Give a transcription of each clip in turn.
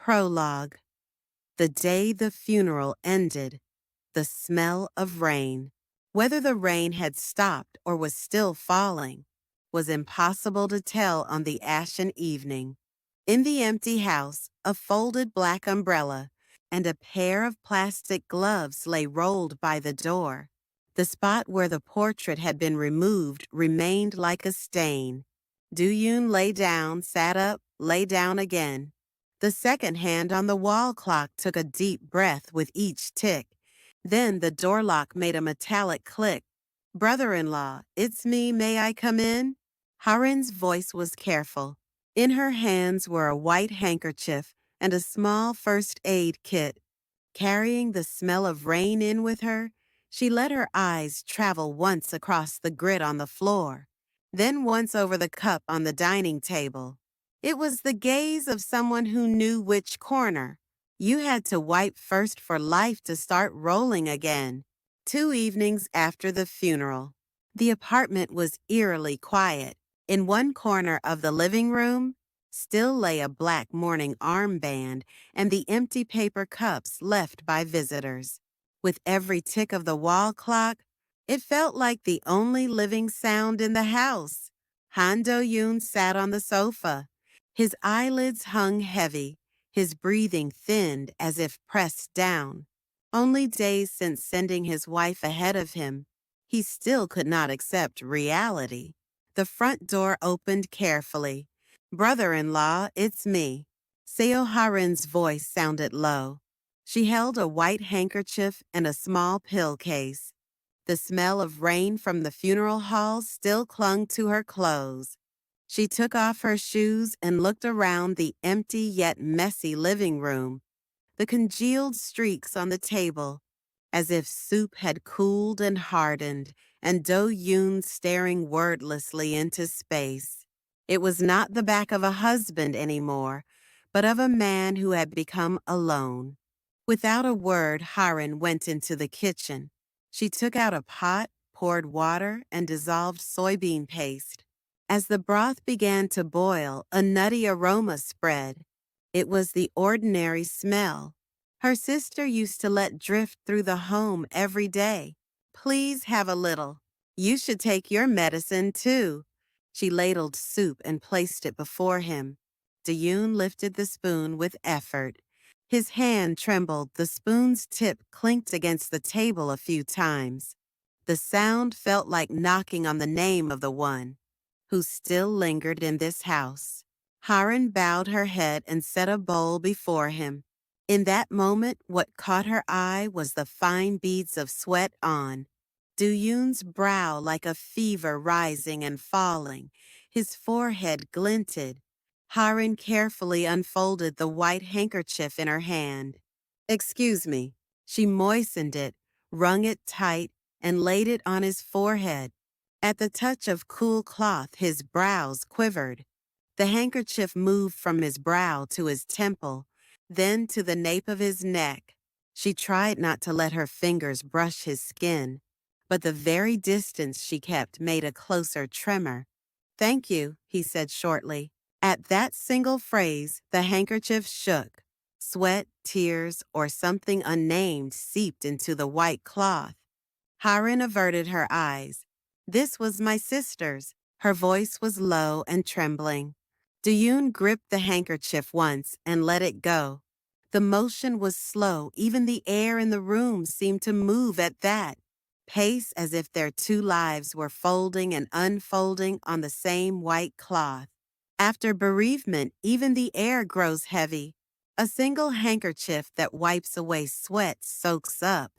Prologue. The day the funeral ended, the smell of rain. Whether the rain had stopped or was still falling was impossible to tell on the ashen evening. In the empty house, a folded black umbrella and a pair of plastic gloves lay rolled by the door. The spot where the portrait had been removed remained like a stain. Do-yoon lay down, sat up, lay down again. The second hand on the wall clock took a deep breath with each tick. Then the door lock made a metallic click. "Brother-in-law, it's me, may I come in?" Harin's voice was careful. In her hands were a white handkerchief and a small first aid kit. Carrying the smell of rain in with her, she let her eyes travel once across the grit on the floor, then once over the cup on the dining table. It was the gaze of someone who knew which corner. You had to wipe first for life to start rolling again. 2 evenings after the funeral. The apartment was eerily quiet. In one corner of the living room still lay a black mourning armband and the empty paper cups left by visitors. With every tick of the wall clock, it felt like the only living sound in the house. Han Do-yoon sat on the sofa. His eyelids hung heavy, his breathing thinned as if pressed down. Only days since sending his wife ahead of him, he still could not accept reality. The front door opened carefully. "Brother-in-law, it's me." Seo Harin's voice sounded low. She held a white handkerchief and a small pill case. The smell of rain from the funeral hall still clung to her clothes. She took off her shoes and looked around the empty yet messy living room, the congealed streaks on the table, as if soup had cooled and hardened, and Do-yoon staring wordlessly into space. It was not the back of a husband anymore, but of a man who had become alone. Without a word, Harin went into the kitchen. She took out a pot, poured water, and dissolved soybean paste. As the broth began to boil, a nutty aroma spread. It was the ordinary smell her sister used to let drift through the home every day. "Please have a little. You should take your medicine, too." She ladled soup and placed it before him. Do-yoon lifted the spoon with effort. His hand trembled. The spoon's tip clinked against the table a few times. The sound felt like knocking on the name of the one who still lingered in this house. Harin bowed her head and set a bowl before him. In that moment, what caught her eye was the fine beads of sweat on Do-yoon's brow, like a fever rising and falling. His forehead glinted. Harin carefully unfolded the white handkerchief in her hand. "Excuse me." She moistened it, wrung it tight, and laid it on his forehead. At the touch of cool cloth, his brows quivered. The handkerchief moved from his brow to his temple, then to the nape of his neck. She tried not to let her fingers brush his skin, but the very distance she kept made a closer tremor. "Thank you," he said shortly. At that single phrase, the handkerchief shook. Sweat, tears, or something unnamed seeped into the white cloth. Harin averted her eyes. "This was my sister's." Her voice was low and trembling. Do-yoon gripped the handkerchief once and let it go. The motion was slow. Even the air in the room seemed to move at that pace, as if their two lives were folding and unfolding on the same white cloth. After bereavement, even the air grows heavy. A single handkerchief that wipes away sweat soaks up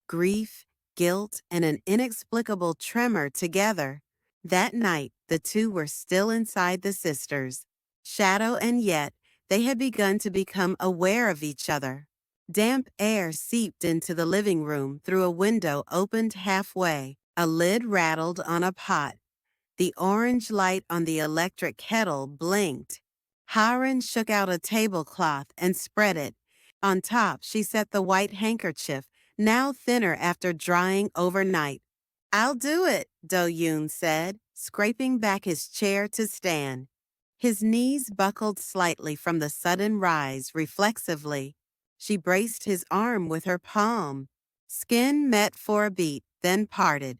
grief, guilt, and an inexplicable tremor together. That night, the two were still inside the sisters. Shadow and yet, they had begun to become aware of each other. Damp air seeped into the living room through a window opened halfway. A lid rattled on a pot. The orange light on the electric kettle blinked. Harin shook out a tablecloth and spread it. On top, she set the white handkerchief, now thinner after drying overnight. "I'll do it," Do-yoon said, scraping back his chair to stand. His knees buckled slightly from the sudden rise reflexively. She braced his arm with her palm. Skin met for a beat, then parted.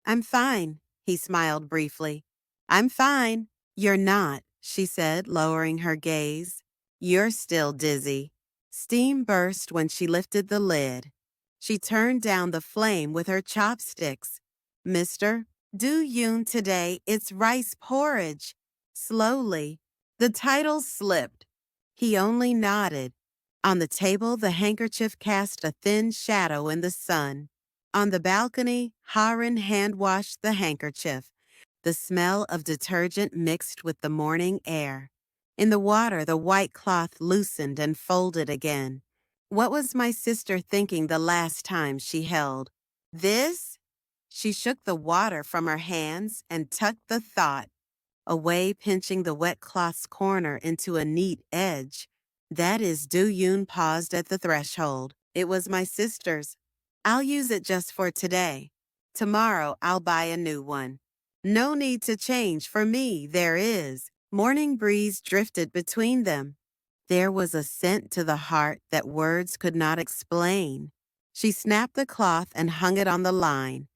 I'm fine, he smiled briefly. I'm fine. You're not, she said, lowering her gaze. You're still dizzy. Steam burst when she lifted the lid. She turned down the flame with her chopsticks. Mister, do yoon today, it's rice porridge. Slowly, the title slipped. He only nodded. On the table, the handkerchief cast a thin shadow in the sun. On the balcony, Harun hand-washed the handkerchief. The smell of detergent mixed with the morning air. In the water, the white cloth loosened and folded again. What was my sister thinking the last time she held? This? She shook the water from her hands and tucked the thought away, pinching the wet cloth's corner into a neat edge. That is, Do-yoon paused at the threshold. It was my sister's. I'll use it just for today. Tomorrow I'll buy a new one. No need to change for me, there is. Morning breeze drifted between them. There was a scent to the heart that words could not explain. She snapped the cloth and hung it on the line.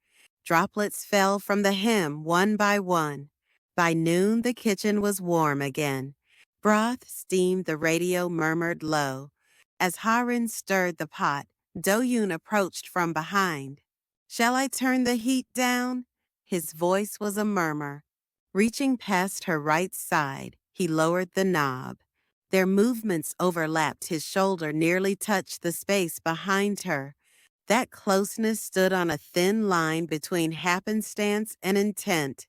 Droplets fell from the hem one by one. By noon, the kitchen was warm again. Broth steamed, the radio murmured low. As Harun stirred the pot, Do-yoon approached from behind. Shall I turn the heat down? His voice was a murmur. Reaching past her right side, he lowered the knob. Their movements overlapped. His shoulder nearly touched the space behind her. That closeness stood on a thin line between happenstance and intent.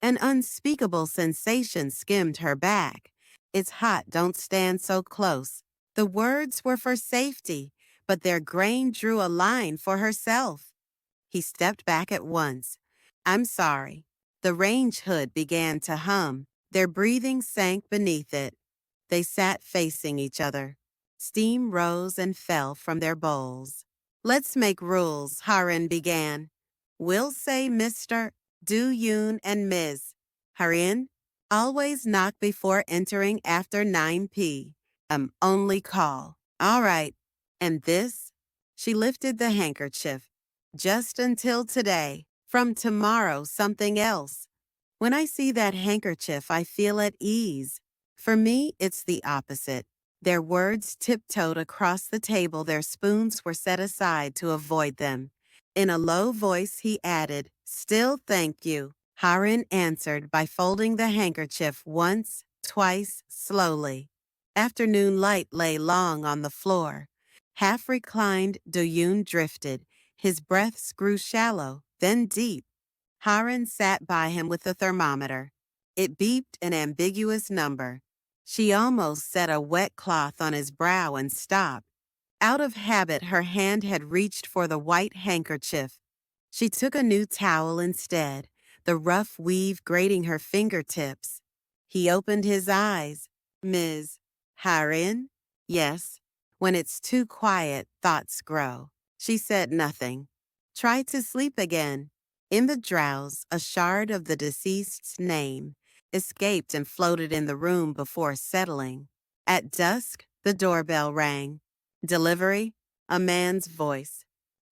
An unspeakable sensation skimmed her back. It's hot, don't stand so close. The words were for safety, but their grain drew a line for herself. He stepped back at once. I'm sorry. The range hood began to hum. Their breathing sank beneath it. They sat facing each other. Steam rose and fell from their bowls. Let's make rules, Harun began. We'll say Mr., Do-yoon, and Ms. Harun, always knock before entering after 9 p. Only call. All right. And this? She lifted the handkerchief. Just until today. From tomorrow, something else. When I see that handkerchief, I feel at ease. For me, it's the opposite. Their words tiptoed across the table. Their spoons were set aside to avoid them. In a low voice, he added, Still thank you. Harun answered by folding the handkerchief once, twice, slowly. Afternoon light lay long on the floor. Half reclined, Do-yoon drifted. His breaths grew shallow, then deep. Harun sat by him with the thermometer. It beeped an ambiguous number. She almost set a wet cloth on his brow and stopped. Out of habit, her hand had reached for the white handkerchief. She took a new towel instead, the rough weave grating her fingertips. He opened his eyes. Ms. Harun? Yes. When it's too quiet, thoughts grow. She said nothing. Try to sleep again. In the drowse, a shard of the deceased's name escaped and floated in the room before settling. At dusk, the doorbell rang. Delivery, a man's voice.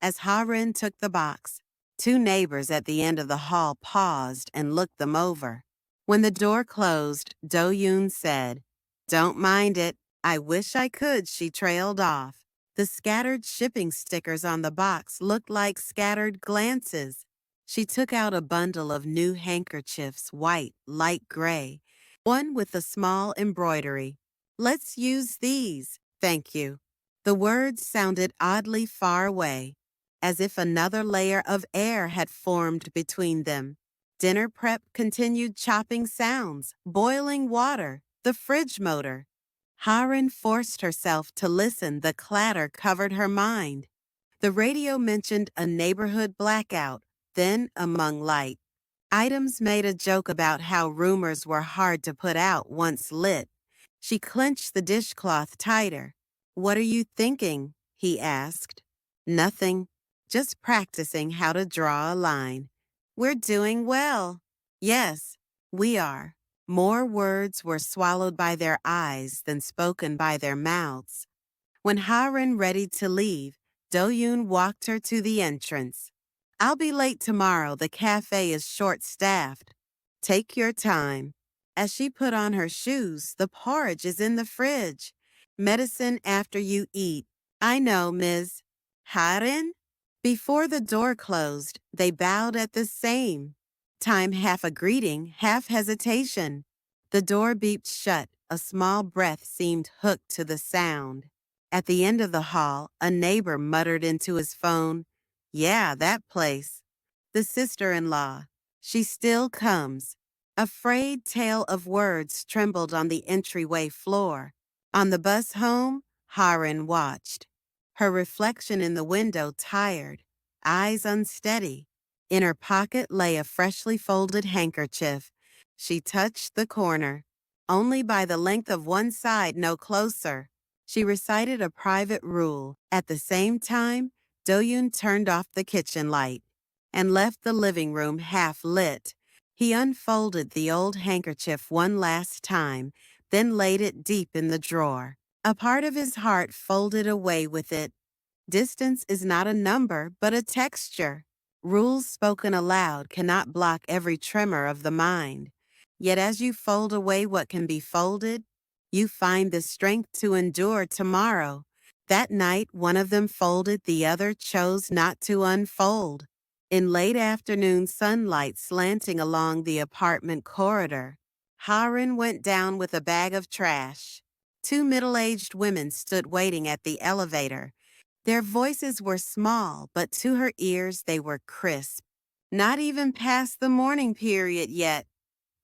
As Harun took the box, two neighbors at the end of the hall paused and looked them over. When the door closed, Do-yoon said, Don't mind it. I wish I could, she trailed off. The scattered shipping stickers on the box looked like scattered glances. She took out a bundle of new handkerchiefs, white, light gray, one with a small embroidery. Let's use these, thank you. The words sounded oddly far away, as if another layer of air had formed between them. Dinner prep continued chopping sounds, boiling water, the fridge motor. Harun forced herself to listen. The clatter covered her mind. The radio mentioned a neighborhood blackout, then among light. Items made a joke about how rumors were hard to put out once lit. She clenched the dishcloth tighter. What are you thinking? He asked. Nothing. Just practicing how to draw a line. We're doing well. Yes, we are. More words were swallowed by their eyes than spoken by their mouths. When Ha-rin ready to leave, Do-yoon walked her to the entrance. I'll be late tomorrow. The cafe is short-staffed. Take your time. As she put on her shoes, the porridge is in the fridge. Medicine after you eat. I know, Ms. Ha-rin? Before the door closed, they bowed at the same time, half a greeting, half hesitation. The door beeped shut. A small breath seemed hooked to the sound. At the end of the hall, a neighbor muttered into his phone, "Yeah, that place." The sister-in-law. She still comes. A frayed tail of words trembled on the entryway floor. On the bus home, Ha-rin watched. Her reflection in the window tired, eyes unsteady. In her pocket lay a freshly folded handkerchief. She touched the corner. Only by the length of one side, no closer. She recited a private rule. At the same time, Do-yoon turned off the kitchen light and left the living room half lit. He unfolded the old handkerchief one last time, then laid it deep in the drawer. A part of his heart folded away with it. Distance is not a number, but a texture. Rules spoken aloud cannot block every tremor of the mind. Yet as you fold away what can be folded, you find the strength to endure tomorrow. That night, one of them folded, the other chose not to unfold. In late afternoon sunlight slanting along the apartment corridor, Ha-rin went down with a bag of trash. Two middle-aged women stood waiting at the elevator. Their voices were small, but to her ears they were crisp. Not even past the mourning period yet,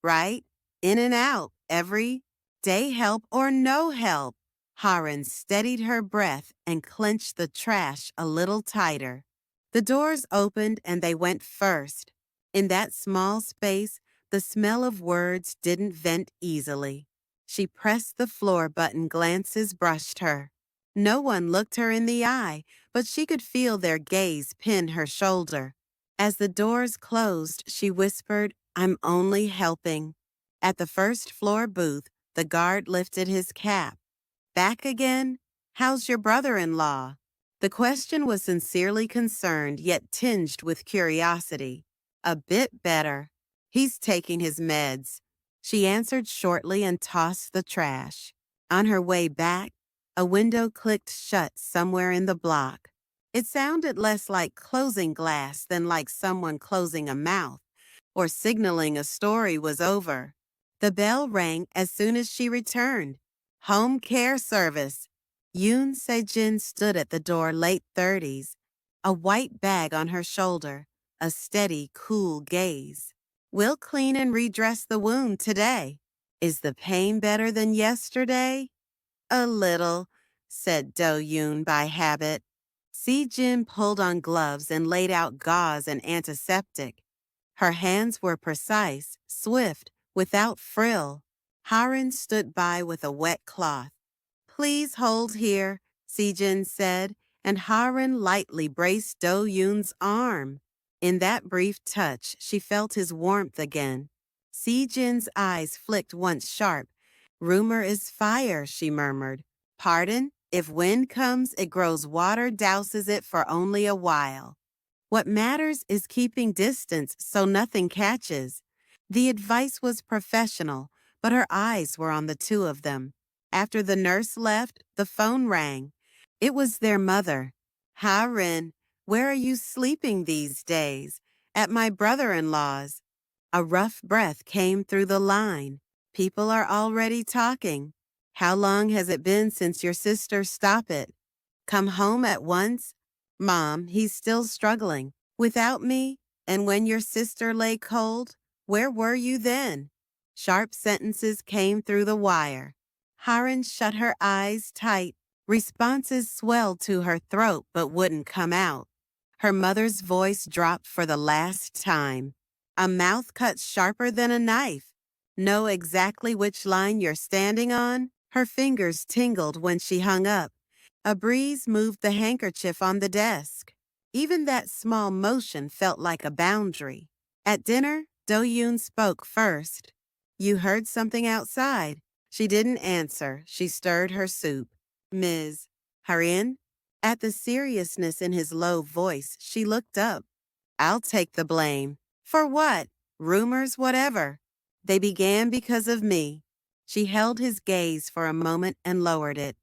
right? In and out, every day, help or no help. Ha-rin steadied her breath and clenched the trash a little tighter. The doors opened and they went first. In that small space, the smell of words didn't vent easily. She pressed the floor button, glances brushed her. No one looked her in the eye, but she could feel their gaze pin her shoulder. As the doors closed, she whispered, "I'm only helping." At the first floor booth, the guard lifted his cap. "Back again? How's your brother-in-law?" The question was sincerely concerned, yet tinged with curiosity. "A bit better. He's taking his meds." She answered shortly and tossed the trash. On her way back, a window clicked shut somewhere in the block. It sounded less like closing glass than like someone closing a mouth or signaling a story was over. The bell rang as soon as she returned. "Home care service." Yoon Se-jin stood at the door, late 30s, a white bag on her shoulder, a steady, cool gaze. "We'll clean and redress the wound today." "Is the pain better than yesterday?" "A little," said Do-yoon by habit. Se-jin pulled on gloves and laid out gauze and antiseptic. Her hands were precise, swift, without frill. Ha-rin stood by with a wet cloth. "Please hold here," Se-jin said, and Ha-rin lightly braced Do-yoon's arm. In that brief touch, she felt his warmth again. Se-jin's eyes flicked once sharp. "Rumor is fire," she murmured. "Pardon? If wind comes, it grows water, douses it for only a while. What matters is keeping distance so nothing catches." The advice was professional, but her eyes were on the two of them. After the nurse left, the phone rang. It was their mother. "Ha-rin, where are you sleeping these days?" "At my brother-in-law's." A rough breath came through the line. "People are already talking." "How long has it been since your sister stopped it?" "Come home at once?" "Mom, he's still struggling. Without me? And when your sister lay cold? Where were you then?" Sharp sentences came through the wire. Ha-rin shut her eyes tight. Responses swelled to her throat but wouldn't come out. Her mother's voice dropped for the last time. "A mouth cut sharper than a knife. Know exactly which line you're standing on?" Her fingers tingled when she hung up. A breeze moved the handkerchief on the desk. Even that small motion felt like a boundary. At dinner, Do-yoon spoke first. You heard something outside. She didn't answer. She stirred her soup. Ms. Harin? At the seriousness in his low voice, she looked up. I'll take the blame. For what? Rumors, whatever. They began because of me. She held his gaze for a moment and lowered it.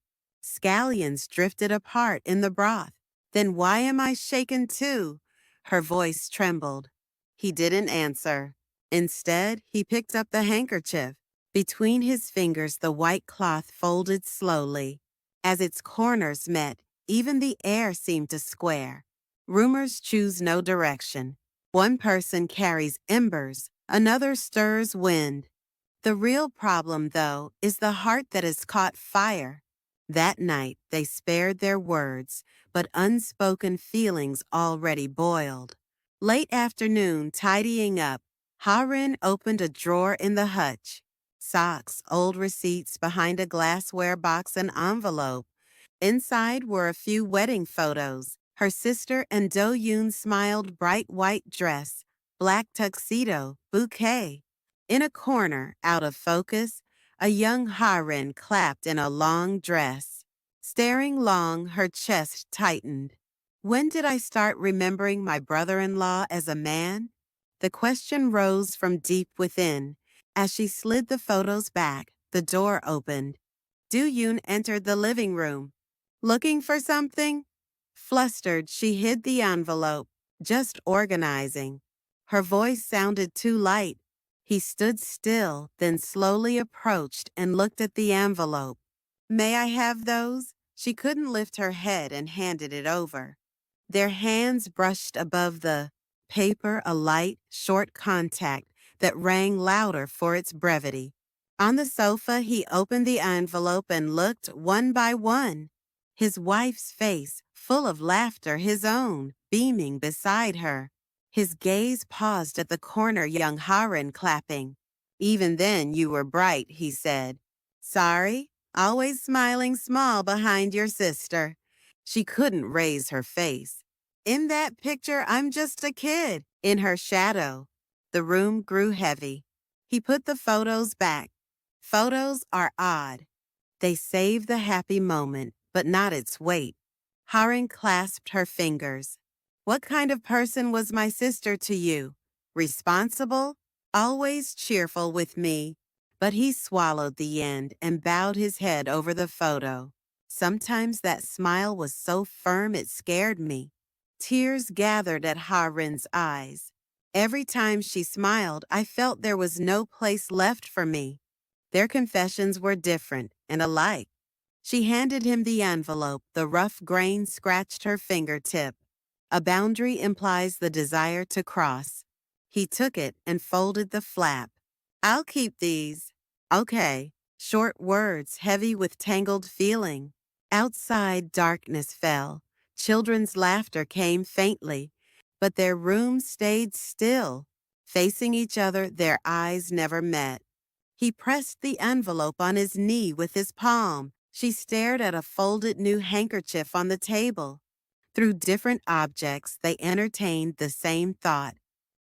Scallions drifted apart in the broth. Then why am I shaken too? Her voice trembled. He didn't answer. Instead, he picked up the handkerchief. Between his fingers, the white cloth folded slowly. As its corners met, even the air seemed to square. Rumors choose no direction. One person carries embers, another stirs wind. The real problem, though, is the heart that has caught fire. That night, they spared their words, but unspoken feelings already boiled. Late afternoon, tidying up, Harin opened a drawer in the hutch. Socks, old receipts behind a glassware box and envelope. Inside were a few wedding photos. Her sister and Do-yoon smiled bright white dress, black tuxedo, bouquet. In a corner, out of focus, a young Harin clapped in a long dress. Staring long, her chest tightened. When did I start remembering my brother-in-law as a man? The question rose from deep within. As she slid the photos back, the door opened. Do-yoon entered the living room. Looking for something? Flustered, she hid the envelope, just organizing. Her voice sounded too light. He stood still, then slowly approached and looked at the envelope. May I have those? She couldn't lift her head and handed it over. Their hands brushed above the paper, a light, short contact that rang louder for its brevity. On the sofa, he opened the envelope and looked one by one. His wife's face, full of laughter, his own, beaming beside her. His gaze paused at the corner, young Harin clapping. Even then you were bright, he said. Sorry, always smiling small behind your sister. She couldn't raise her face. In that picture, I'm just a kid, in her shadow. The room grew heavy. He put the photos back. Photos are odd. They save the happy moment, but not its weight. Harin clasped her fingers. What kind of person was my sister to you? Responsible? Always cheerful with me. But he swallowed the end and bowed his head over the photo. Sometimes that smile was so firm it scared me. Tears gathered at Harin's eyes. Every time she smiled, I felt there was no place left for me. Their confessions were different and alike. She handed him the envelope. The rough grain scratched her fingertip. A boundary implies the desire to cross. He took it and folded the flap. I'll keep these. Okay. Short words, heavy with tangled feeling. Outside, darkness fell. Children's laughter came faintly, but their room stayed still. Facing each other, their eyes never met. He pressed the envelope on his knee with his palm. She stared at a folded new handkerchief on the table. Through different objects, they entertained the same thought.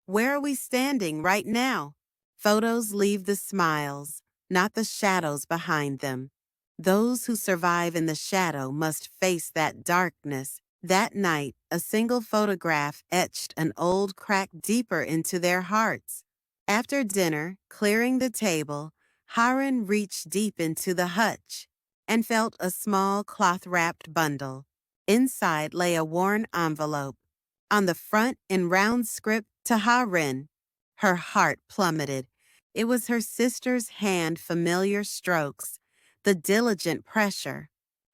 Where are we standing right now? Photos leave the smiles, not the shadows behind them. Those who survive in the shadow must face that darkness. That night, a single photograph etched an old crack deeper into their hearts. After dinner, clearing the table, Harin reached deep into the hutch and felt a small cloth-wrapped bundle. Inside lay a worn envelope. On the front, in round script, to Harin. Her heart plummeted. It was her sister's hand, familiar strokes, the diligent pressure.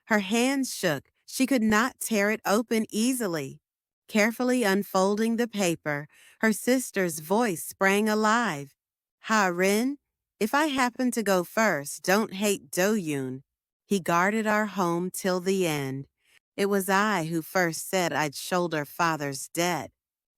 Her hands shook. She could not tear it open easily. Carefully unfolding the paper, her sister's voice sprang alive. Harin, if I happen to go first, don't hate Do-yoon. He guarded our home till the end. It was I who first said I'd shoulder father's debt.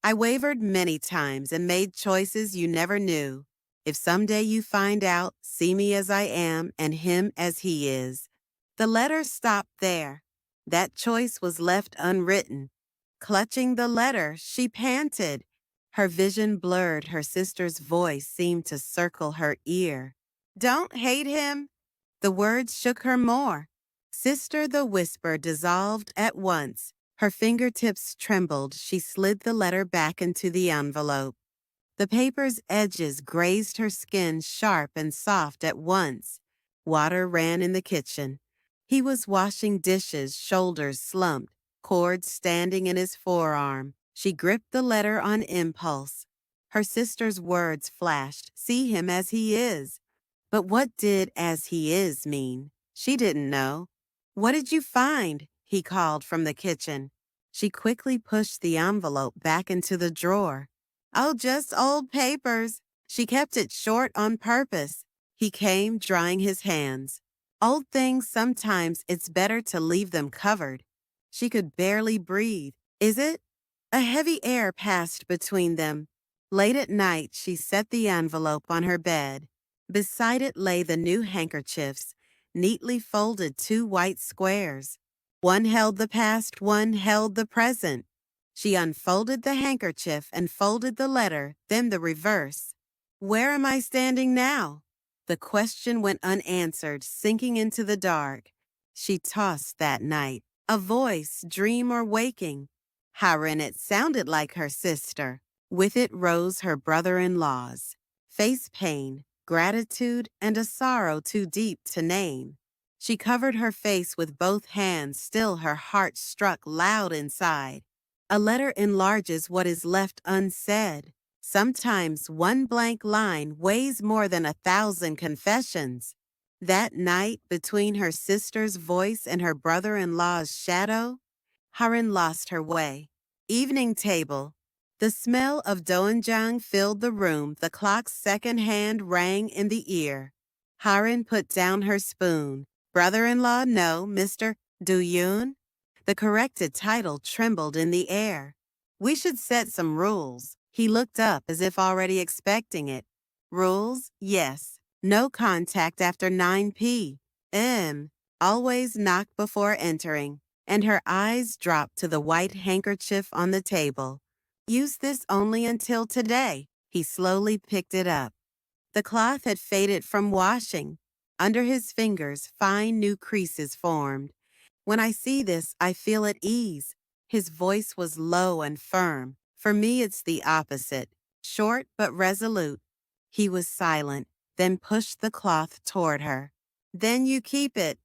I wavered many times and made choices you never knew. If someday you find out, see me as I am and him as he is. The letter stopped there. That choice was left unwritten. Clutching the letter, she panted. Her vision blurred, her sister's voice seemed to circle her ear. "Don't hate him." The words shook her more. "Sister," the whisper dissolved at once. Her fingertips trembled. She slid the letter back into the envelope. The paper's edges grazed her skin sharp and soft at once. Water ran in the kitchen. He was washing dishes, shoulders slumped, cords standing in his forearm. She gripped the letter on impulse. Her sister's words flashed, "See him as he is." But what did "as he is" mean? She didn't know. "What did you find?" he called from the kitchen. She quickly pushed the envelope back into the drawer. "Oh, just old papers." She kept it short on purpose. He came, drying his hands. "Old things, sometimes it's better to leave them covered." She could barely breathe. "Is it?" A heavy air passed between them. Late at night, she set the envelope on her bed. Beside it lay the new handkerchiefs, neatly folded, 2 white squares. One held the past, one held the present. She unfolded the handkerchief and folded the letter, then the reverse. "Where am I standing now?" The question went unanswered, sinking into the dark. She tossed that night. A voice, dream or waking. Harren, it sounded like her sister. With it rose her brother-in-law's. Face pain, gratitude, and a sorrow too deep to name. She covered her face with both hands, still her heart struck loud inside. A letter enlarges what is left unsaid. Sometimes one blank line weighs more than 1,000 confessions. That night, between her sister's voice and her brother-in-law's shadow, Harren lost her way. Evening table. The smell of doenjang filled the room. The clock's second hand rang in the ear. Harren put down her spoon. "Brother-in-law, no, Mr. Duyun?" The corrected title trembled in the air. "We should set some rules." He looked up as if already expecting it. "Rules? Yes. No contact after 9 p.m. Always knock before entering." And her eyes dropped to the white handkerchief on the table. "Use this only until today." He slowly picked it up. The cloth had faded from washing. Under his fingers, fine new creases formed. "When I see this, I feel at ease." His voice was low and firm. "For me, it's the opposite. Short but resolute." He was silent, then pushed the cloth toward her. "Then you keep it."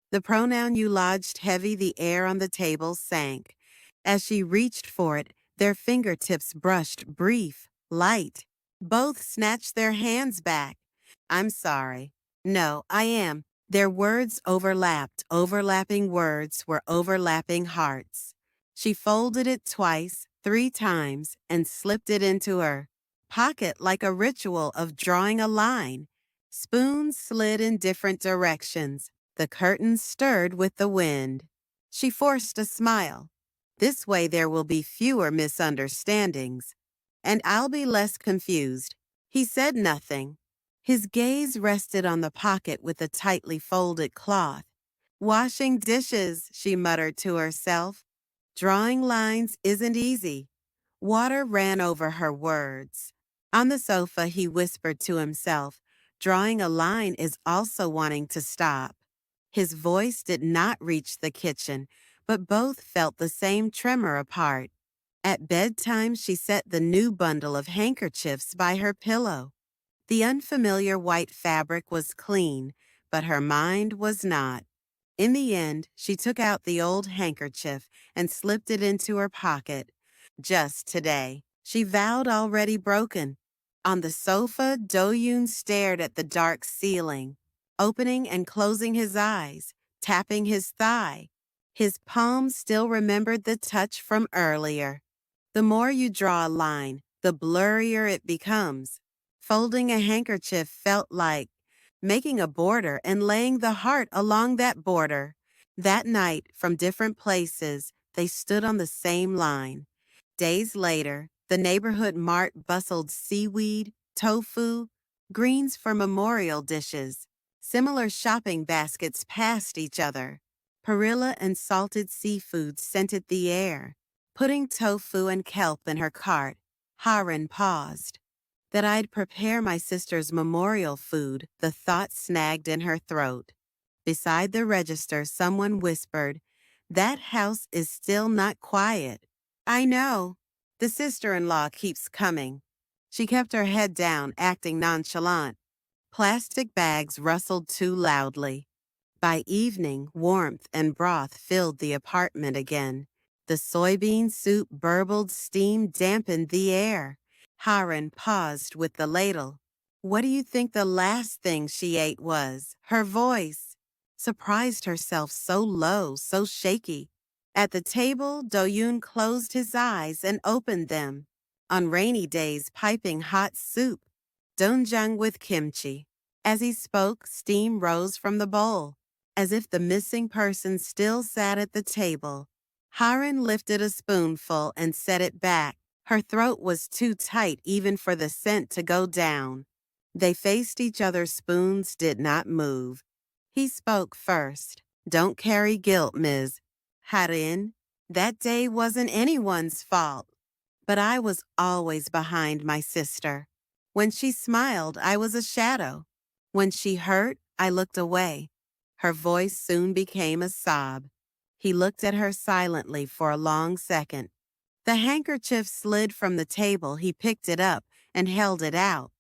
The pronoun "you" lodged heavy. The air on the table sank. As she reached for it, their fingertips brushed, brief, light. Both snatched their hands back. "I'm sorry." "No, I am." Their words overlapped. Overlapping words were overlapping hearts. She folded it twice, 3 times, and slipped it into her pocket like a ritual of drawing a line. Spoons slid in different directions. The curtains stirred with the wind. She forced a smile. "This way there will be fewer misunderstandings. And I'll be less confused." He said nothing. His gaze rested on the pocket with the tightly folded cloth. "Washing dishes," she muttered to herself. "Drawing lines isn't easy." Water ran over her words. On the sofa, he whispered to himself, "Drawing a line is also wanting to stop." His voice did not reach the kitchen, but both felt the same tremor apart. At bedtime, she set the new bundle of handkerchiefs by her pillow. The unfamiliar white fabric was clean, but her mind was not. In the end, she took out the old handkerchief and slipped it into her pocket. Just today, she vowed, already broken. On the sofa, Do-yoon stared at the dark ceiling, opening and closing his eyes, tapping his thigh. His palm still remembered the touch from earlier. The more you draw a line, the blurrier it becomes. Folding a handkerchief felt like making a border and laying the heart along that border. That night, from different places, they stood on the same line. Days later, the neighborhood mart bustled seaweed, tofu, greens for memorial dishes. Similar shopping baskets passed each other. Perilla and salted seafood scented the air. Putting tofu and kelp in her cart, Haran paused. That I'd prepare my sister's memorial food, the thought snagged in her throat. Beside the register, someone whispered, "That house is still not quiet." I know. The sister-in-law keeps coming. She kept her head down, acting nonchalant. Plastic bags rustled too loudly. By evening, warmth and broth filled the apartment again. The soybean soup burbled, steam dampened the air. Haran paused with the ladle. What do you think the last thing she ate was? Her voice. Surprised herself, so low, so shaky. At the table, Do-yoon closed his eyes and opened them. On rainy days, piping hot soup. Doenjang with kimchi. As he spoke, steam rose from the bowl, as if the missing person still sat at the table. Haran lifted a spoonful and set it back. Her throat was too tight even for the scent to go down. They faced each other, spoons did not move. He spoke first. Don't carry guilt, Ms. Haran. That day wasn't anyone's fault. But I was always behind my sister. When she smiled, I was a shadow. When she hurt, I looked away. Her voice soon became a sob. He looked at her silently for a long second. The handkerchief slid from the table. He picked it up and held it out.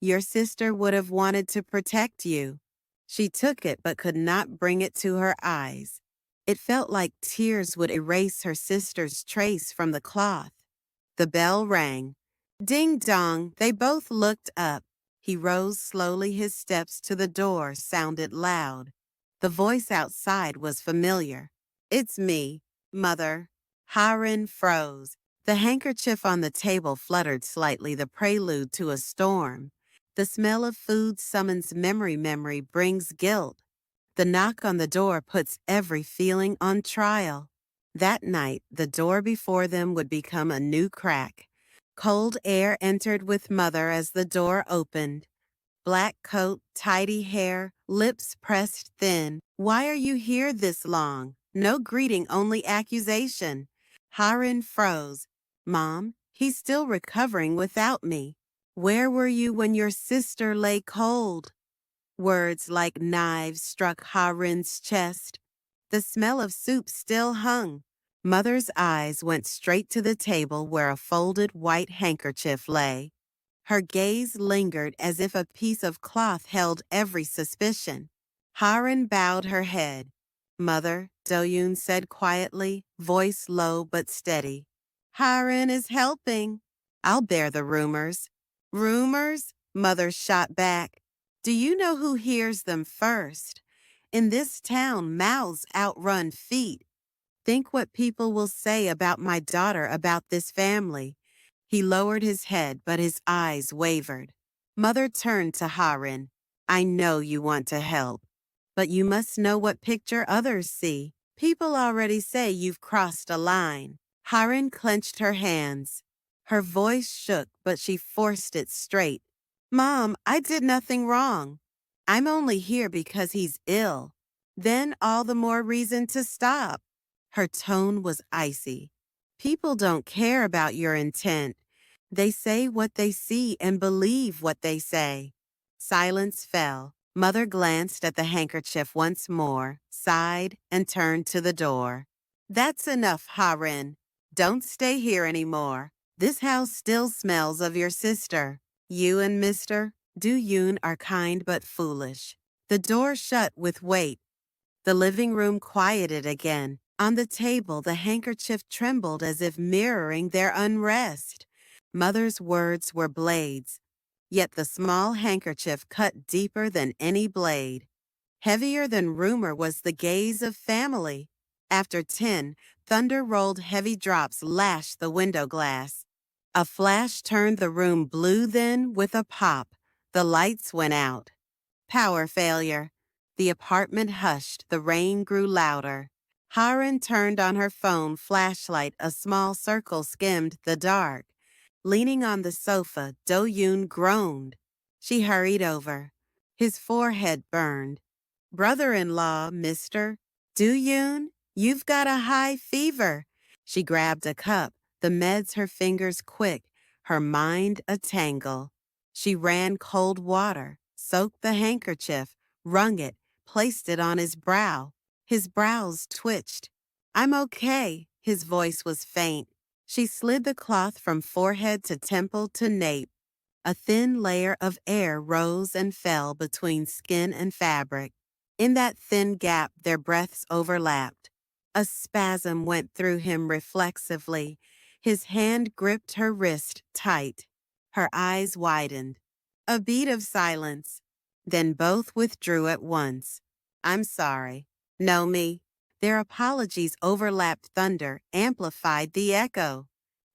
Your sister would have wanted to protect you. She took it but could not bring it to her eyes. It felt like tears would erase her sister's trace from the cloth. The bell rang. Ding dong, they both looked up. He rose slowly, his steps to the door sounded loud. The voice outside was familiar. It's me, Mother. Haran froze. The handkerchief on the table fluttered slightly, the prelude to a storm. The smell of food summons memory, memory brings guilt. The knock on the door puts every feeling on trial. That night, the door before them would become a new crack. Cold air entered with Mother as the door opened. Black coat, tidy hair, lips pressed thin. Why are you here this long? No greeting, only accusation. Haran froze. Mom, he's still recovering without me. Where were you when your sister lay cold? Words like knives struck Haran's chest. The smell of soup still hung. Mother's eyes went straight to the table where a folded white handkerchief lay. Her gaze lingered as if a piece of cloth held every suspicion. Haran bowed her head. Mother, Do-yoon said quietly, voice low but steady. Haran is helping. I'll bear the rumors. Rumors? Mother shot back. Do you know who hears them first? In this town, mouths outrun feet. Think what people will say about my daughter, about this family. He lowered his head, but his eyes wavered. Mother turned to Haran. I know you want to help, but you must know what picture others see. People already say you've crossed a line. Haran clenched her hands. Her voice shook, but she forced it straight. Mom, I did nothing wrong. I'm only here because he's ill. Then all the more reason to stop. Her tone was icy. People don't care about your intent. They say what they see and believe what they say. Silence fell. Mother glanced at the handkerchief once more, sighed, and turned to the door. That's enough, Haran. Don't stay here anymore. This house still smells of your sister. You and Mr. Do-yoon are kind but foolish. The door shut with weight. The living room quieted again. On the table, the handkerchief trembled as if mirroring their unrest. Mother's words were blades, yet the small handkerchief cut deeper than any blade. Heavier than rumor was the gaze of family. After 10, thunder rolled, heavy drops lashed the window glass. A flash turned the room blue, then, with a pop, the lights went out. Power failure. The apartment hushed, the rain grew louder. Haran turned on her phone flashlight, a small circle skimmed the dark. Leaning on the sofa, Do-yoon groaned. She hurried over. His forehead burned. Brother-in-law, Mr. Do-yoon, you've got a high fever. She grabbed a cup, the meds her fingers quick. her mind a tangle. She ran cold water, soaked the handkerchief, wrung it, placed it on his brow. His brows twitched. "I'm okay," his voice was faint. She slid the cloth from forehead to temple to nape. A thin layer of air rose and fell between skin and fabric. In that thin gap, their breaths overlapped. A spasm went through him reflexively. His hand gripped her wrist tight. Her eyes widened. A beat of silence. Then both withdrew at once. "I'm sorry. Know me?" Their apologies overlapped thunder, amplified the echo.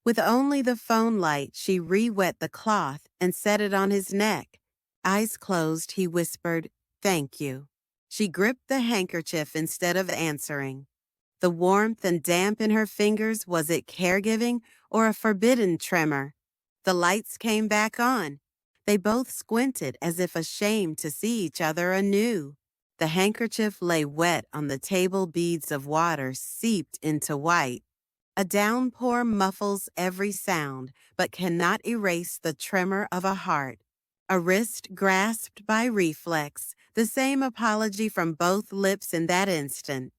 With only the phone light, she re-wet the cloth and set it on his neck. Eyes closed, he whispered, "Thank you." She gripped the handkerchief instead of answering. The warmth and damp in her fingers, was it caregiving or a forbidden tremor? The lights came back on. They both squinted as if ashamed to see each other anew. The handkerchief lay wet on the table, beads of water seeped into white. A downpour muffles every sound, but cannot erase the tremor of a heart. A wrist grasped by reflex, the same apology from both lips in that instant.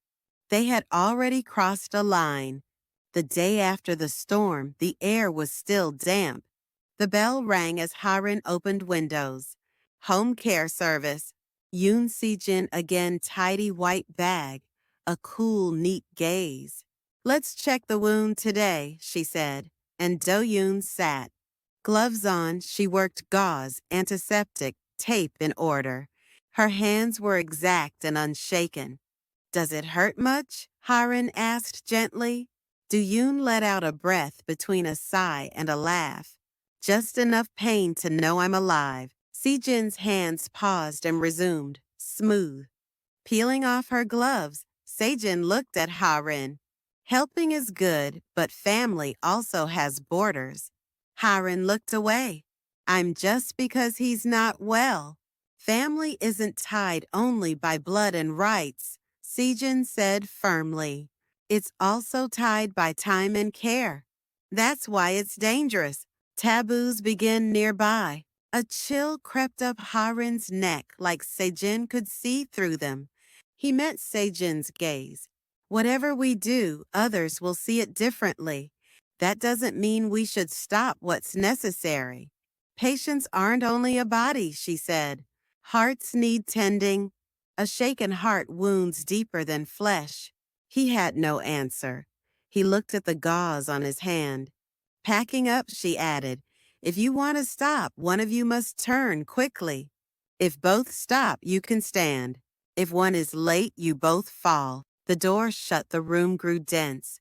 They had already crossed a line. The day after the storm, the air was still damp. The bell rang as Harin opened windows. Home care service. Yoon Si-jin again, tidy white bag. A cool, neat gaze. "Let's check the wound today," she said, and Do-yoon sat. Gloves on, she worked gauze, antiseptic, tape in order. Her hands were exact and unshaken. "Does it hurt much?" Harin asked gently. Do-yoon let out a breath between a sigh and a laugh. "Just enough pain to know I'm alive." Si-jin's hands paused and resumed, smooth. Peeling off her gloves, Se-jin looked at Harin. "Helping is good, but family also has borders." Harin looked away. "I'm just because he's not well. Family isn't tied only by blood and rights," Si-jin said firmly. "It's also tied by time and care. That's why it's dangerous. Taboos begin nearby." A chill crept up Harin's neck like Se-jin could see through them. He met Se-jin's gaze. "Whatever we do, others will see it differently. That doesn't mean we should stop what's necessary. Patients aren't only a body," she said. "Hearts need tending." A shaken heart wounds deeper than flesh. He had no answer. He looked at the gauze on his hand. "Packing up," she added. "If you want to stop, one of you must turn quickly. If both stop, you can stand. If one is late, you both fall." The door shut, the room grew dense.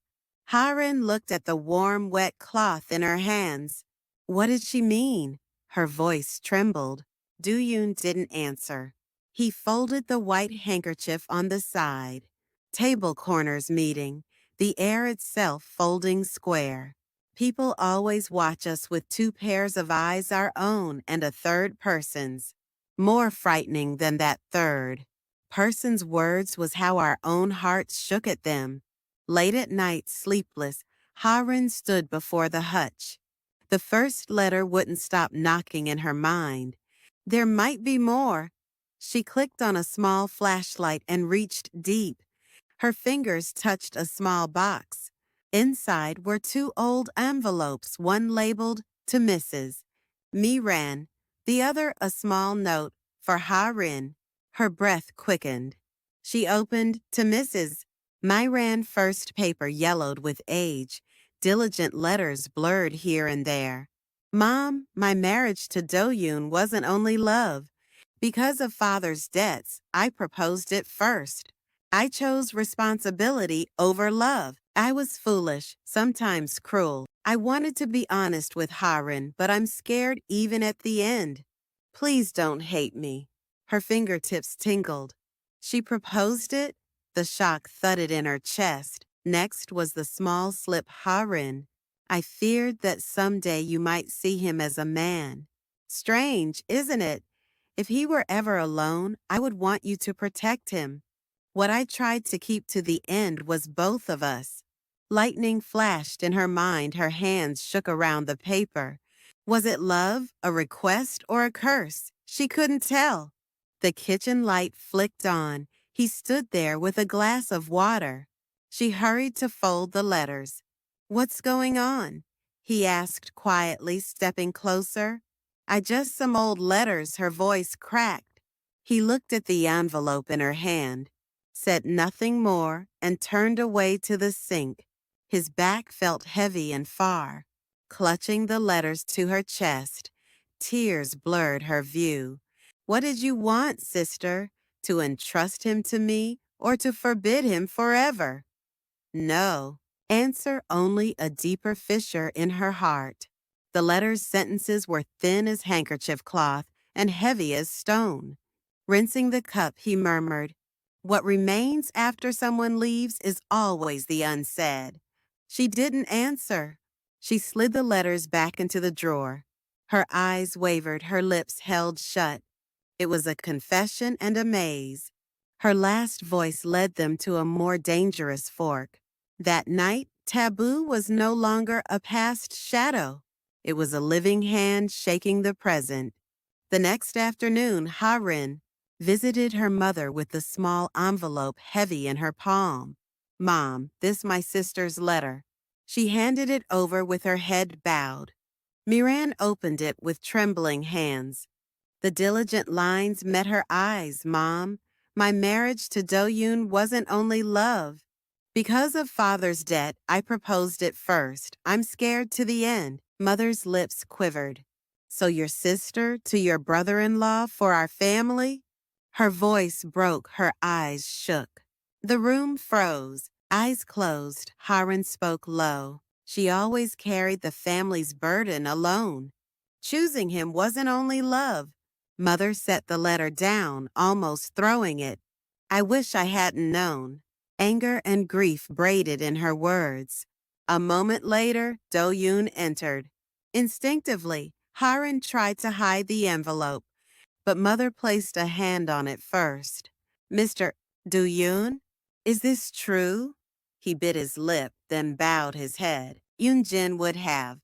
Harin looked at the warm, wet cloth in her hands. What did she mean? Her voice trembled. Do-yoon didn't answer. He folded the white handkerchief on the side. Table corners meeting, the air itself folding square. People always watch us with two pairs of eyes, our own and a third person's. More frightening than that third person's words was how our own hearts shook at them. Late at night, sleepless, Harin stood before the hutch. The first letter wouldn't stop knocking in her mind. There might be more. She clicked on a small flashlight and reached deep. Her fingers touched a small box. Inside were two old envelopes, one labeled "To Mrs. Miran," the other a small note for Harin. Her breath quickened. She opened "To Mrs. Miran," first paper yellowed with age, diligent letters blurred here and there. "Mom, my marriage to Do-yoon wasn't only love. Because of father's debts, I proposed it first. I chose responsibility over love. I was foolish, sometimes cruel. I wanted to be honest with Harin, but I'm scared even at the end. Please don't hate me." Her fingertips tingled. She proposed it? The shock thudded in her chest. Next was the small slip, Harin. "I feared that someday you might see him as a man." Strange, isn't it? If he were ever alone, I would want you to protect him. What I tried to keep to the end was both of us. Lightning flashed in her mind, her hands shook around the paper. Was it love, a request, or a curse? She couldn't tell. The kitchen light flicked on. He stood there with a glass of water. She hurried to fold the letters. "What's going on?" he asked quietly, stepping closer. "I just some old letters," her voice cracked. He looked at the envelope in her hand, said nothing more, and turned away to the sink. His back felt heavy and far. Clutching the letters to her chest, tears blurred her view. "What did you want, sister? To entrust him to me or to forbid him forever?" No. Answer only a deeper fissure in her heart. The letter's sentences were thin as handkerchief cloth and heavy as stone. Rinsing the cup, he murmured, "What remains after someone leaves is always the unsaid." She didn't answer. She slid the letters back into the drawer. Her eyes wavered, her lips held shut. It was a confession and a maze. Her last voice led them to a more dangerous fork. That night, taboo was no longer a past shadow. It was a living hand shaking the present. The next afternoon, Harin visited her mother with the small envelope heavy in her palm. "Mom, this my sister's letter." She handed it over with her head bowed. Miran opened it with trembling hands. The diligent lines met her eyes, "Mom. My marriage to Do-yoon wasn't only love. Because of father's debt, I proposed it first. I'm scared to the end." Mother's lips quivered. "So your sister to your brother-in-law for our family?" Her voice broke, her eyes shook. The room froze. Eyes closed, Haran spoke low. She always carried the family's burden alone. Choosing him wasn't only love. Mother set the letter down, almost throwing it. "I wish I hadn't known." Anger and grief braided in her words. A moment later, Do-yoon entered. Instinctively, Haran tried to hide the envelope, but Mother placed a hand on it first. "Mr. Do-yoon, is this true?" He bit his lip, then bowed his head. Yoon-jin would have.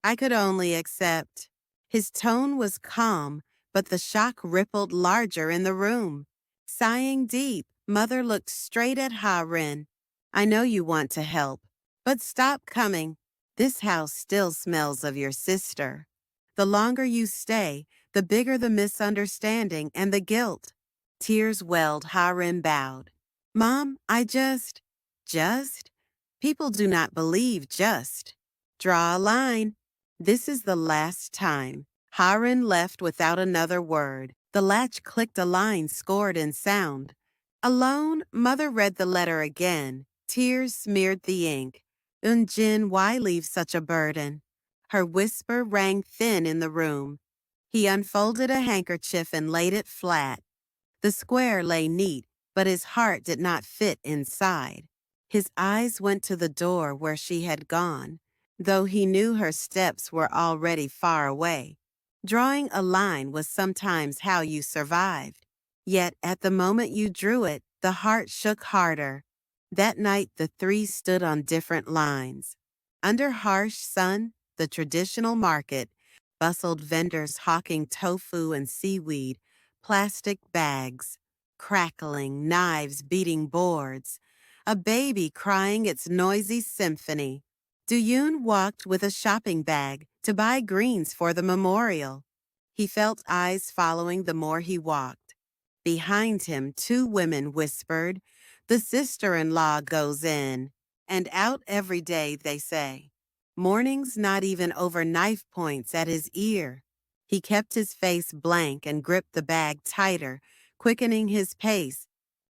"I could only accept." His tone was calm, but the shock rippled larger in the room. Sighing deep, Mother looked straight at Ha-rin. "I know you want to help, but stop coming. This house still smells of your sister. The longer you stay, the bigger the misunderstanding and the guilt." Tears welled, Ha-rin bowed. "Mom, I just? People do not believe just. Draw a line. This is the last time." Haran left without another word. The latch clicked, a line scored in sound. Alone, Mother read the letter again. Tears smeared the ink. "Eun-jin, why leave such a burden?" Her whisper rang thin in the room. He unfolded a handkerchief and laid it flat. The square lay neat, but his heart did not fit inside. His eyes went to the door where she had gone, though he knew her steps were already far away. Drawing a line was sometimes how you survived. Yet at the moment you drew it, the heart shook harder. That night the three stood on different lines. Under harsh sun, the traditional market, bustled vendors hawking tofu and seaweed, plastic bags, crackling, knives beating boards, a baby crying its noisy symphony. Do-yoon walked with a shopping bag to buy greens for the memorial. He felt eyes following the more he walked. Behind him, two women whispered, "The sister-in-law goes in," and out every day, they say. Mornings not even over knife points at his ear. He kept his face blank and gripped the bag tighter, quickening his pace.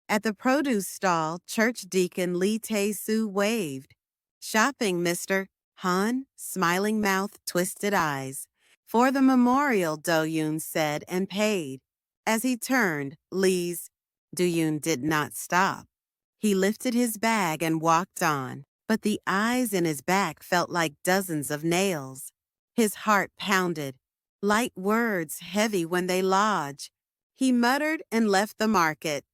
At the produce stall, Church Deacon Lee Tae-soo waved. "Shopping, mister." Han, smiling mouth, twisted eyes. "For the memorial," Do-yoon said and paid. As he turned, Lee's Do-yoon did not stop. He lifted his bag and walked on, but the eyes in his back felt like dozens of nails. His heart pounded. Light words, heavy when they lodge. He muttered and left the market.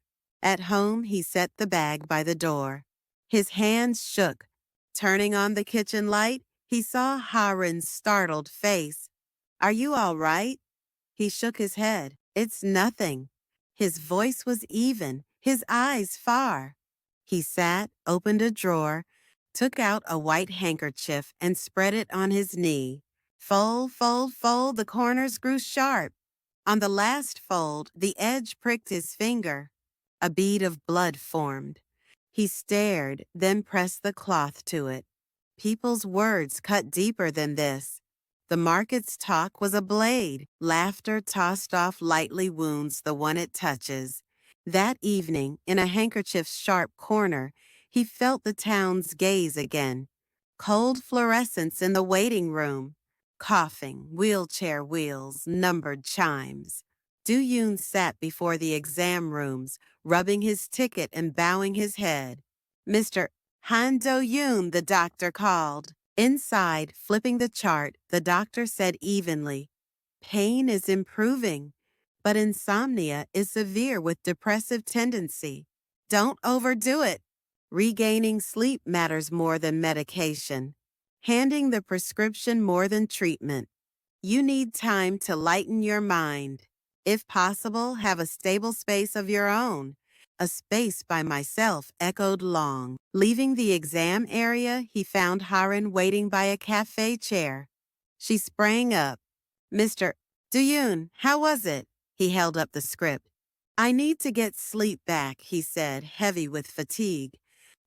At home, he set the bag by the door. His hands shook. Turning on the kitchen light, he saw Haran's startled face. Are you all right? He shook his head. It's nothing. His voice was even, his eyes far. He sat, opened a drawer, took out a white handkerchief and spread it on his knee. Fold, fold, fold, the corners grew sharp. On the last fold, the edge pricked his finger. A bead of blood formed. He stared, then pressed the cloth to it. People's words cut deeper than this. The market's talk was a blade. Laughter tossed off lightly wounds the one it touches. That evening, in a handkerchief's sharp corner, he felt the town's gaze again. Cold fluorescence in the waiting room. Coughing, wheelchair wheels, numbered chimes. Du-Yoon sat before the exam rooms, rubbing his ticket and bowing his head. Mr. Han Do-Yoon, the doctor called. Inside, flipping the chart, the doctor said evenly, pain is improving, but insomnia is severe with depressive tendency. Don't overdo it. Regaining sleep matters more than medication. Handing the prescription more than treatment. You need time to lighten your mind. If possible, have a stable space of your own. A space by myself echoed long. Leaving the exam area, he found Harin waiting by a cafe chair. She sprang up. Mr. Do-Yoon, how was it? He held up the script. I need to get sleep back, he said, heavy with fatigue.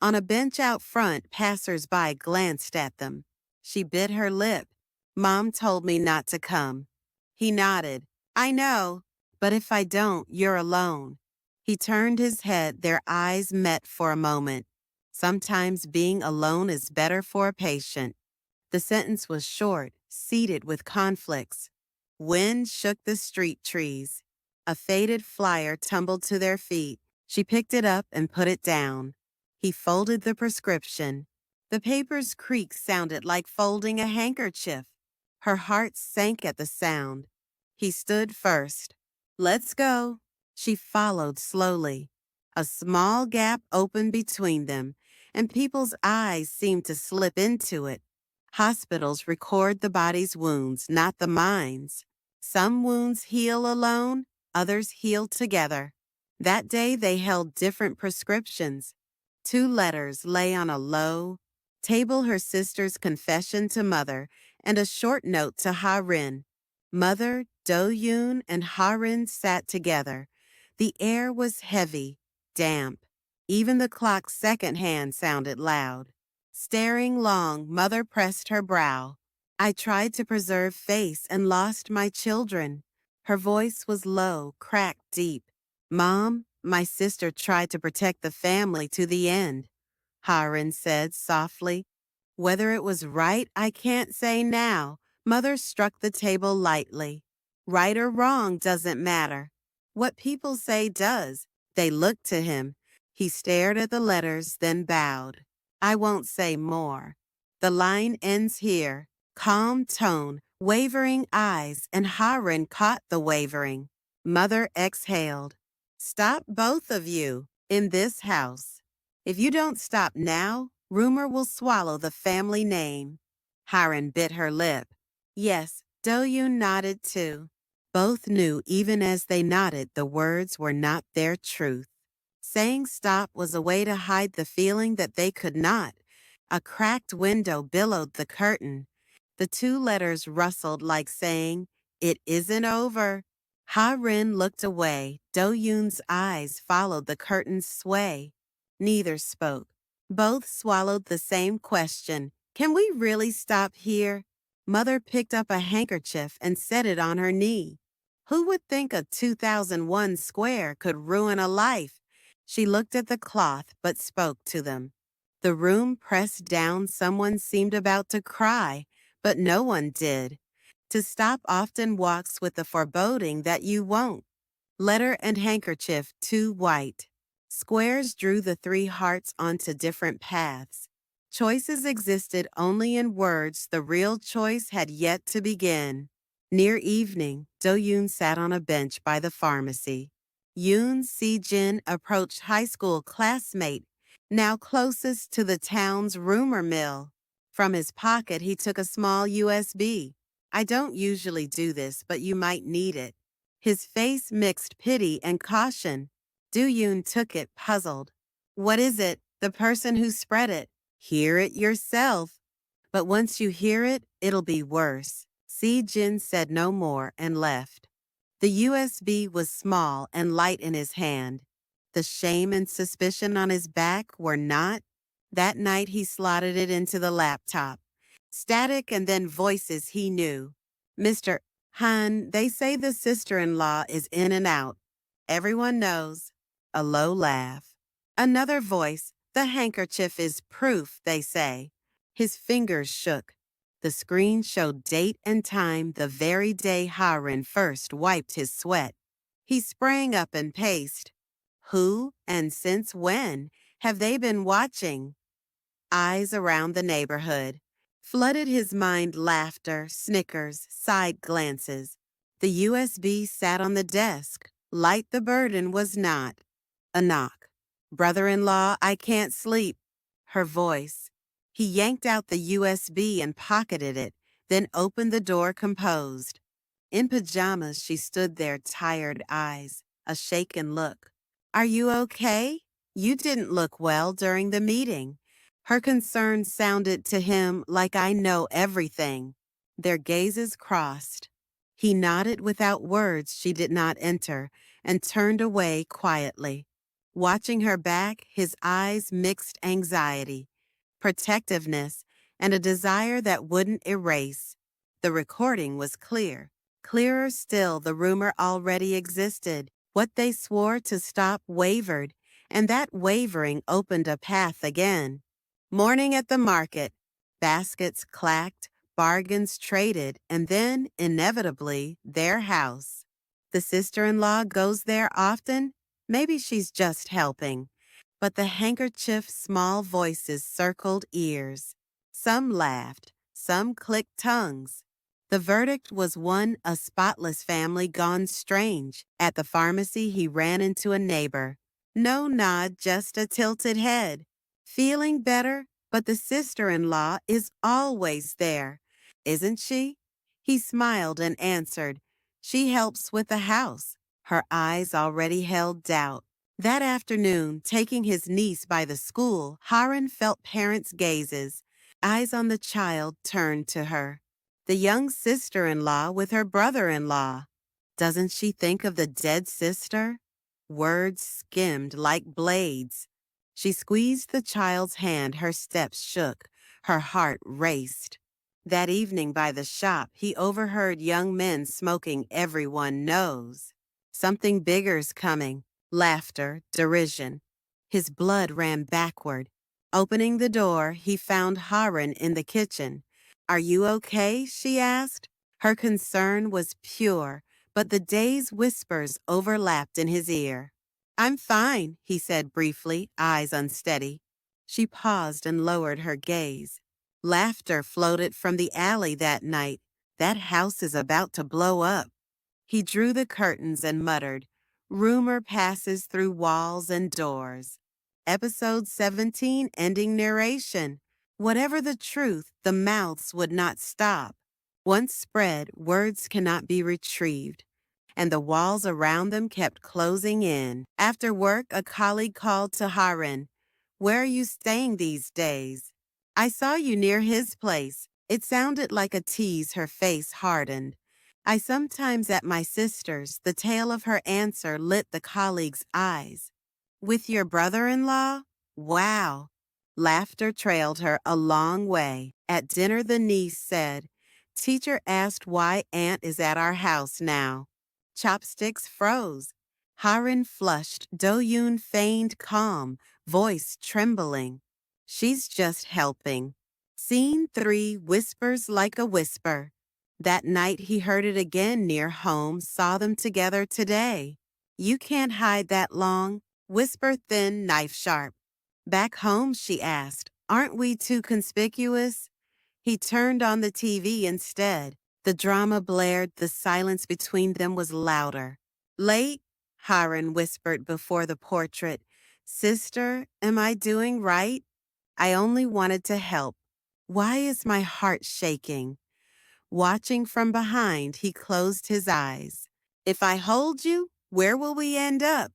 On a bench out front, passers-by glanced at them. She bit her lip. Mom told me not to come. He nodded. I know, but if I don't, you're alone. He turned his head, their eyes met for a moment. Sometimes being alone is better for a patient. The sentence was short, seeded with conflicts. Wind shook the street trees. A faded flyer tumbled to their feet. She picked it up and put it down. He folded the prescription. The paper's creak sounded like folding a handkerchief. Her heart sank at the sound. He stood first. Let's go. She followed slowly. A small gap opened between them, and people's eyes seemed to slip into it. Hospitals record the body's wounds, not the mind's. Some wounds heal alone, others heal together. That day they held different prescriptions. 2 letters lay on a low table, her sister's confession to mother, and a short note to Ha-Rin. Mother, Do-Yoon, and Ha-Rin sat together. The air was heavy, damp. Even the clock's second hand sounded loud. Staring long, Mother pressed her brow. I tried to preserve face and lost my children. Her voice was low, cracked deep. Mom, my sister tried to protect the family to the end, Ha-Rin said softly. Whether it was right, I can't say now. Mother struck the table lightly. Right or wrong doesn't matter. What people say does. They looked to him. He stared at the letters, then bowed. I won't say more. The line ends here. Calm tone, wavering eyes, and Ha-Rin caught the wavering. Mother exhaled. Stop, both of you, in this house. If you don't stop now, rumor will swallow the family name. Ha-Rin bit her lip. Yes, Do-Yoon nodded too. Both knew even as they nodded the words were not their truth. Saying stop was a way to hide the feeling that they could not. A cracked window billowed the curtain. The 2 letters rustled like saying, it isn't over. Ha-Rin looked away. Do-Yoon's eyes followed the curtain's sway. Neither spoke. Both swallowed the same question. Can we really stop here? Mother picked up a handkerchief and set it on her knee. Who would think a 2001 square could ruin a life? She looked at the cloth but spoke to them. The room pressed down. Someone seemed about to cry, but no one did. To stop often walks with the foreboding that you won't. Letter and handkerchief, 2 white. Squares drew the 3 hearts onto different paths. Choices existed only in words. The real choice had yet to begin. Near evening, Do-Yoon sat on a bench by the pharmacy. Yoon Si-jin approached high school classmate, now closest to the town's rumor mill. From his pocket, he took a small USB. I don't usually do this, but you might need it. His face mixed pity and caution. Do-yoon took it, puzzled. What is it? The person who spread it. Hear it yourself. But once you hear it, it'll be worse. Si-jin said no more and left. The USB was small and light in his hand. The shame and suspicion on his back were not. That night he slotted it into the laptop. Static and then voices he knew. Mr. Han, they say the sister-in-law is in and out. Everyone knows. A low laugh. Another voice. The handkerchief is proof, they say. His fingers shook. The screen showed date and time the very day Harin first wiped his sweat. He sprang up and paced. Who and since when have they been watching? Eyes around the neighborhood. Flooded his mind laughter, snickers, side glances. The USB sat on the desk. Light the burden was not. A knock. Brother-in-law, I can't sleep. Her voice. He yanked out the USB and pocketed it, then opened the door composed. In pajamas, she stood there, tired eyes, a shaken look. Are you okay? You didn't look well during the meeting. Her concern sounded to him like I know everything. Their gazes crossed. He nodded without words she did not enter and turned away quietly. Watching her back, his eyes mixed anxiety, protectiveness, and a desire that wouldn't erase. The recording was clear. Clearer still, the rumor already existed. What they swore to stop wavered, and that wavering opened a path again. Morning at the market. Baskets clacked, bargains traded, and then, inevitably, their house. The sister-in-law goes there often? Maybe she's just helping. But the handkerchief's small voices circled ears. Some laughed, some clicked tongues. The verdict was one a spotless family gone strange. At the pharmacy, he ran into a neighbor. No nod, just a tilted head. Feeling better, but the sister-in-law is always there, isn't she? He smiled and answered, She helps with the house. Her eyes already held doubt. That afternoon, taking his niece by the school, Haran felt parents' gazes. Eyes on the child turned to her. The young sister-in-law with her brother-in-law. Doesn't she think of the dead sister? Words skimmed like blades. She squeezed the child's hand, her steps shook, her heart raced. That evening by the shop, he overheard young men smoking everyone knows. Something bigger's coming. Laughter, derision. His blood ran backward. Opening the door, he found Haran in the kitchen. Are you okay? She asked. Her concern was pure, but the day's whispers overlapped in his ear. I'm fine, he said briefly, eyes unsteady. She paused and lowered her gaze. Laughter floated from the alley that night. That house is about to blow up. He drew the curtains and muttered, Rumor passes through walls and doors. Episode 17, ending narration. Whatever the truth, the mouths would not stop. Once spread, words cannot be retrieved, and the walls around them kept closing in. After work, a colleague called to Haran. Where are you staying these days? I saw you near his place. It sounded like a tease. Her face hardened. I sometimes at my sister's. The tail of her answer lit the colleague's eyes. With your brother-in-law? Wow. Laughter trailed her a long way. At dinner, the niece said, Teacher asked why Aunt is at our house now. Chopsticks froze. Haran flushed. Do-yoon feigned calm, voice trembling. She's just helping. Scene 3, whispers like a whisper. That night he heard it again near home, saw them together today. You can't hide that long. Whisper thin, knife sharp. Back home, she asked, aren't we too conspicuous? He turned on the TV instead. The drama blared, the silence between them was louder. Late? Haran whispered before the portrait. Sister, am I doing right? I only wanted to help. Why is my heart shaking? Watching from behind, he closed his eyes. If I hold you, where will we end up?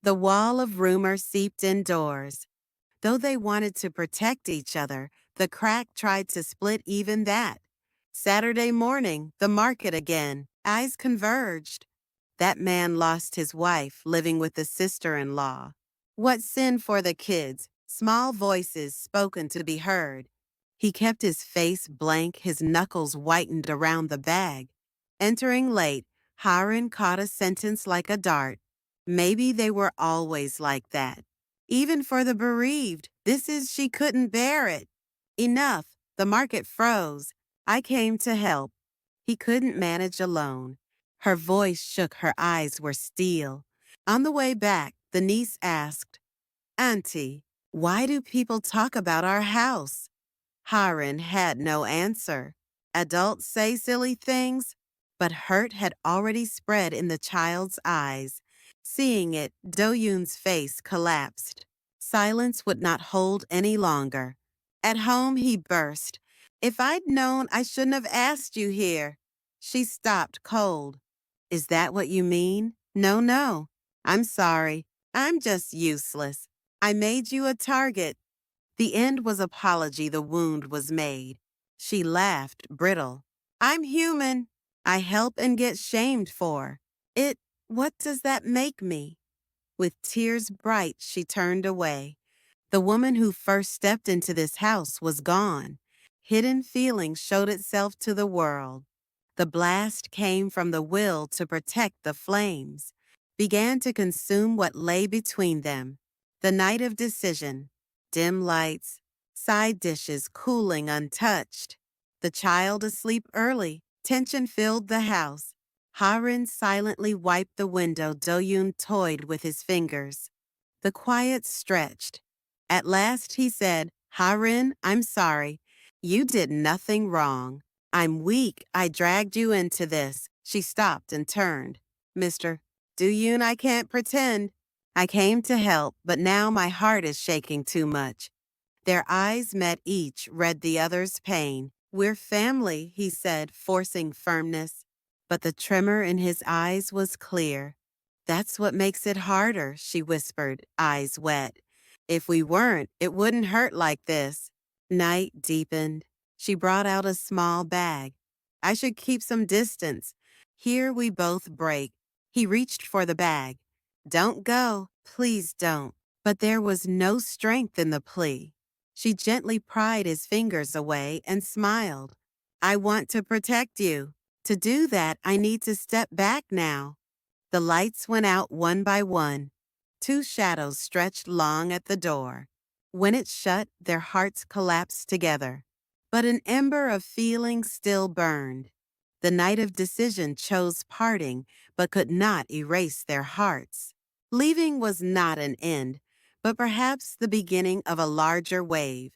The wall of rumor seeped indoors. Though they wanted to protect each other, the crack tried to split even that. Saturday morning, the market again. Eyes converged. That man lost his wife living with the sister-in-law. What sin for the kids? Small voices spoken to be heard. He kept his face blank, his knuckles whitened around the bag. Entering late, Hiram caught a sentence like a dart. Maybe they were always like that. Even for the bereaved, she couldn't bear it. Enough, the market froze. I came to help. He couldn't manage alone. Her voice shook, her eyes were steel. On the way back, the niece asked, Auntie, why do people talk about our house? Hiram had no answer. Adults say silly things, but hurt had already spread in the child's eyes. Seeing it, Do-yoon's face collapsed. Silence would not hold any longer. At home, he burst. If I'd known, I shouldn't have asked you here. She stopped cold. Is that what you mean? No, no. I'm sorry. I'm just useless. I made you a target. The end was apology, the wound was made. She laughed, brittle. I'm human. I help and get shamed for. What does that make me? With tears bright, she turned away. The woman who first stepped into this house was gone. Hidden feeling showed itself to the world. The blast came from the will to protect the flames, began to consume what lay between them. The night of decision, dim lights, side dishes cooling untouched. The child asleep early, tension filled the house. Harin silently wiped the window. Do-yoon toyed with his fingers. The quiet stretched. At last he said, Harin, I'm sorry. You did nothing wrong. I'm weak. I dragged you into this. She stopped and turned. Mr. Do-yoon, I can't pretend. I came to help, but now my heart is shaking too much. Their eyes met, each read the other's pain. We're family, he said, forcing firmness. But the tremor in his eyes was clear. That's what makes it harder, she whispered, eyes wet. If we weren't, it wouldn't hurt like this. Night deepened. She brought out a small bag. I should keep some distance. Here we both break. He reached for the bag. Don't go, please don't. But there was no strength in the plea. She gently pried his fingers away and smiled. I want to protect you. To do that, I need to step back now. The lights went out one by one. Two shadows stretched long at the door. When it shut, their hearts collapsed together. But an ember of feeling still burned. The night of decision chose parting, but could not erase their hearts. Leaving was not an end, but perhaps the beginning of a larger wave.